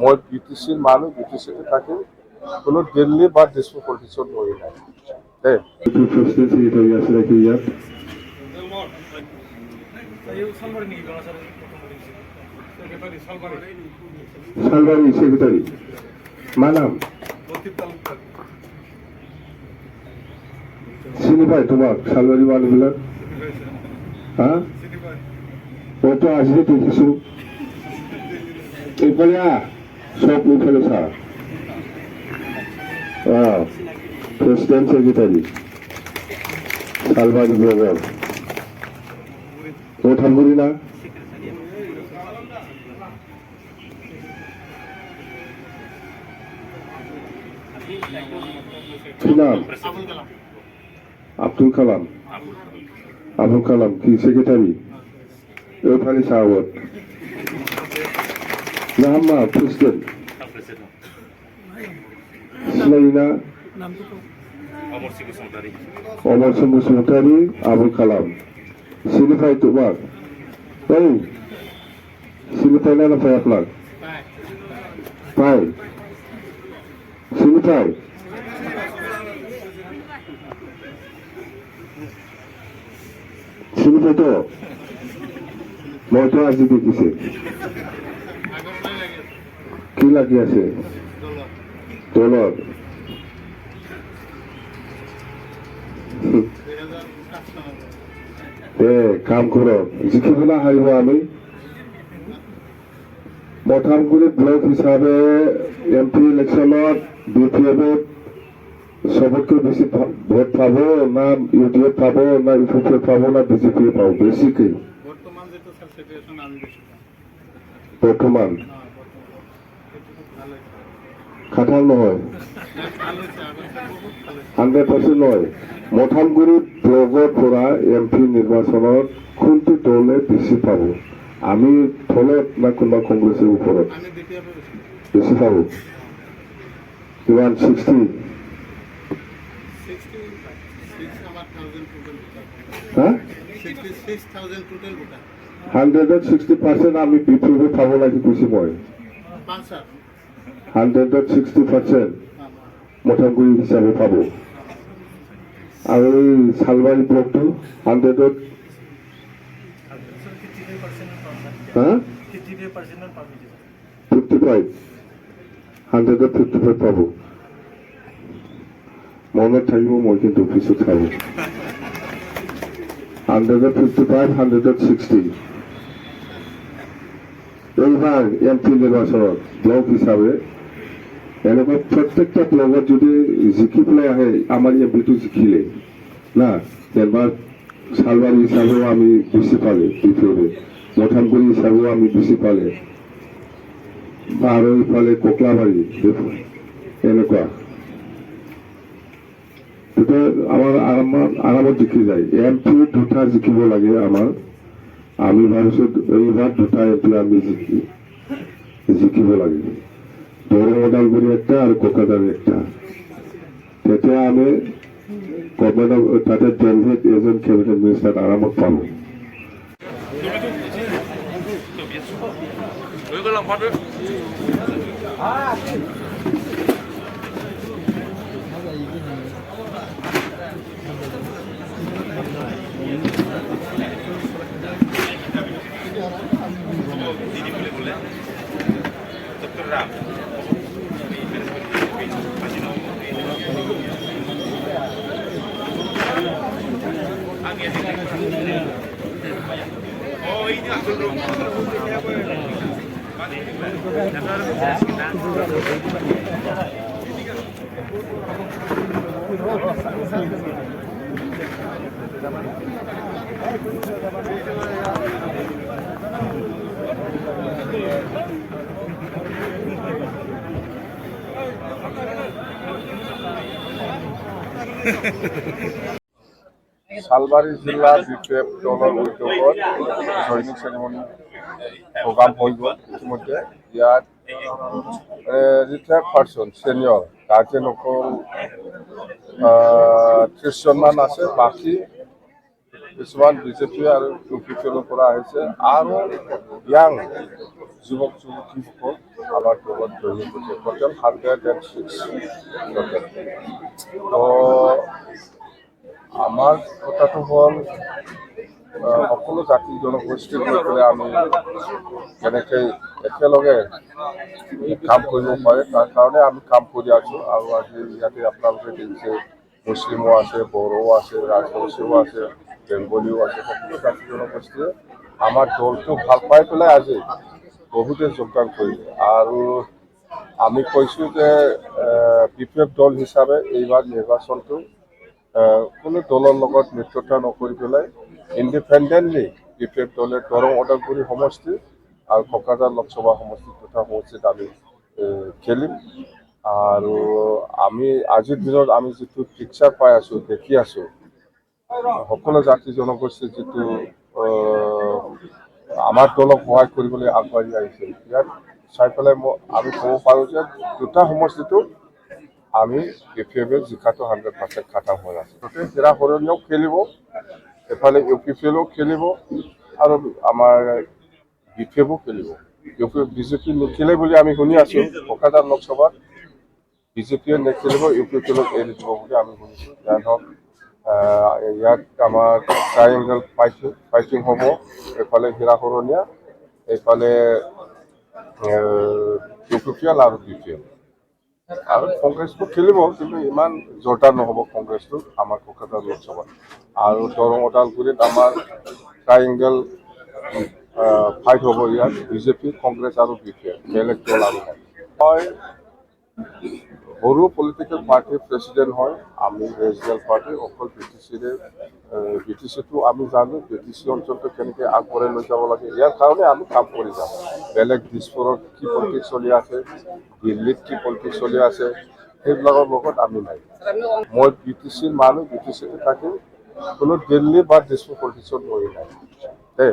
মই BTCৰ মানুহ, BTCতে থাকিম, কোনো দিল্লী বা দিছপুৰ পলিটিক্সত লৈ নাই দেই। সালবাড়ি সেক্রেটারি মা নাম চিনি পাই তোমাক সালবাড়ি মানুহবিলাক হা ও তো আসলে দেখিছো এইফালে সব এইফালে চা প্রেসিডেন্ট সেক্রেটারি সালবাড়ি ব্লগার ও ঠাম্বুরি না কি নাম আব্দুল কালাম আবুল কালাম কি সেক্রেটারি ওখানে সাহাবত নাম্মা প্রেসিডেন্ট সিনাইনা অমর সিং বসুমতারি আবুল কালাম সিনিফাই তোমার এই সিনিফাই না পাই আপনার পাই সিনিফাই সিনিফাই তো মই তো আজি দেখিছে কি লাগি আছে দলত কাম কৰক জিকিবলৈ আহিব আমি মঠামগুৰি ব্লক হিচাপে MP ইলেকশ্যনত BPF সবতকৈ বেছি ভোট পাব না UDF পাব না UPF পাব না BJP পাব বেছিকে বৰ্তমান খাটাল নহয় 100% নহয় মঠামগুৰি ব্লকৰ পৰা MP নিৰ্বাচনত কোনটো দলে বেছি পাব আমি ফলত না কোনোবা কংগ্ৰেছৰ ওপৰত বেছি পাব কিমান 60 160% আমি BPF পাব লাগি কৈছো মই 160% মঠামগুৰি হিচাপে পাব আৰু এই সালবাৰী ব্লকটো 100ত 55 100ত 55 পাব মনত থাকিব মই কিন্তু পিছত চাব 100ত 55 100ত 60 এইবাৰ MP নিৰ্বাচনত ব্লক হিচাপে এনেকুৱা প্ৰত্যেকটা ব্লকত যদি জিকি পেলাই আহে আমাৰ MPটো জিকিলে না এবাৰ সালবাৰী হিচাপেও আমি বেছি পালে BPF মঠামগুৰি হিচাপেও আমি বেছি পালে আৰু ইফালে ককলাবাৰী এনেকুৱা তেতিয়া আমাৰ আৰামত জিকি যায় MP দুটা জিকিব লাগে আমাৰ আমি ভাবিছো এইবাৰ দুটা MP আমি জিকিব লাগে দৰঙাবাৰী একটা আৰু কোকৰাঝাৰ একটা তেতিয়া আমি গভৰ্ণমেণ্ট তাতে ডেলহিত এজন কেবিনেট মিনিষ্টাৰ আৰামত পাব সালবাৰী জিলা BPF দলৰ উদ্যোগত জইনিং চেৰেমনি প্ৰগ্ৰাম হৈ গ'ল ইতিমধ্যে ইয়াত ৰিটায়াৰ্ড পাৰ্চন চিনিয়ৰ গাৰ্জেনসকল 30জনমান আছে বাকী কিছুমান BJP আৰু UPFৰ পৰা আহিছে আৰু ইয়াং যুৱক যুৱতীসকল আমাৰ দলত জড়িত হৈছে টোটেল 106 টোটেল। তো আমাৰ কথাটো হ'ল সকলো জাতি জনগোষ্ঠী লৈ পেলাই আমি কেনেকৈ একেলগে কাম কৰিব পাৰে তাৰ কাৰণে আমি কাম কৰি আছোঁ। আৰু আজি ইয়াতে আপোনালোকে দেখিছে মুছলিমো আছে, বড়ো আছে, ৰাজবংশীও আছে, বেংগলীও আছে, সকলো জাতি জনগোষ্ঠীয়ে আমাৰ দলটো ভাল পাই পেলাই আজি বহুতে যোগদান কৰিলে। আৰু আমি কৈছোঁ যে BPF দল হিচাপে এইবাৰ নিৰ্বাচনটো কোনো দলৰ লগত মিত্ৰতা নকৰি পেলাই ইণ্ডিপেণ্ডেণ্টলি BPF দলে দৰং ওদালগুৰি সমষ্টি আৰু কোকৰাঝাৰ লোকসভা সমষ্টি দুটা সমষ্টিত আমি খেলিম। আৰু আমি আজিৰ দিনত আমি যিটো পিকচাৰ পাই আছোঁ, দেখি আছোঁ, সকলো জাতি জনগোষ্ঠীৰ যিটো আমাৰ দলক সহায় কৰিবলৈ আগবাঢ়ি আহিছে, ইয়াত চাই পেলাই আমি ক'ব পাৰোঁ যে দুটা সমষ্টিটো আমি BPF জিকাটো 100% খাটাং হৈ আছে। গতিকে হীৰা সৰণীয়েও খেলিব, এফালে UPPLও খেলিব আৰু আমাৰ BPFও খেলিব। বিজেপি নেখেলে বুলি আমি শুনি আছোঁ, কোকৰাঝাৰ লোকসভাত বিজেপিয়ে নেখেলিব, UPPLক এৰি দিব বুলি আমি শুনিছোঁ। যাৰ হওক ইয়াত আমাৰ ট্ৰাইএংগল ফাইটিং হ'ব, এফালে হীৰা সৰণীয়া, এইফালে UPPL আৰু BPF। আৰু কংগ্ৰেছটো খেলিব, কিন্তু ইমান জোৰদাৰ নহ'ব কংগ্ৰেছটো আমাৰ কোকৰাঝাৰ লোকসভাত। আৰু দৰং ওদালগুৰিত আমাৰ ট্ৰাইএংগল ফাইট হ'ব, ইয়াত বিজেপি, কংগ্ৰেছ আৰু BPF, বেলেগ দল আৰু নাই। মই সৰু পলিটিকেল পাৰ্টিৰ প্ৰেচিডেণ্ট হয়, আমি ৰেজিয়েল পাৰ্টি, অকল BTCটো আমি জানো, BTC অঞ্চলটো কেনেকৈ আগবঢ়াই লৈ যাব লাগে, ইয়াৰ কাৰণে আমি কাম কৰি যাম। বেলেগ দিছপুৰত কি পলিটিক্স চলি আছে, দিল্লীত কি পলিটিক্স চলি আছে, সেইবিলাকৰ লগত আমি নাই। মই BTCৰ মানুহ, BTCতে থাকিম, কোনো দিল্লী বা দিছপুৰ পলিটিক্সত মই নাই দেই।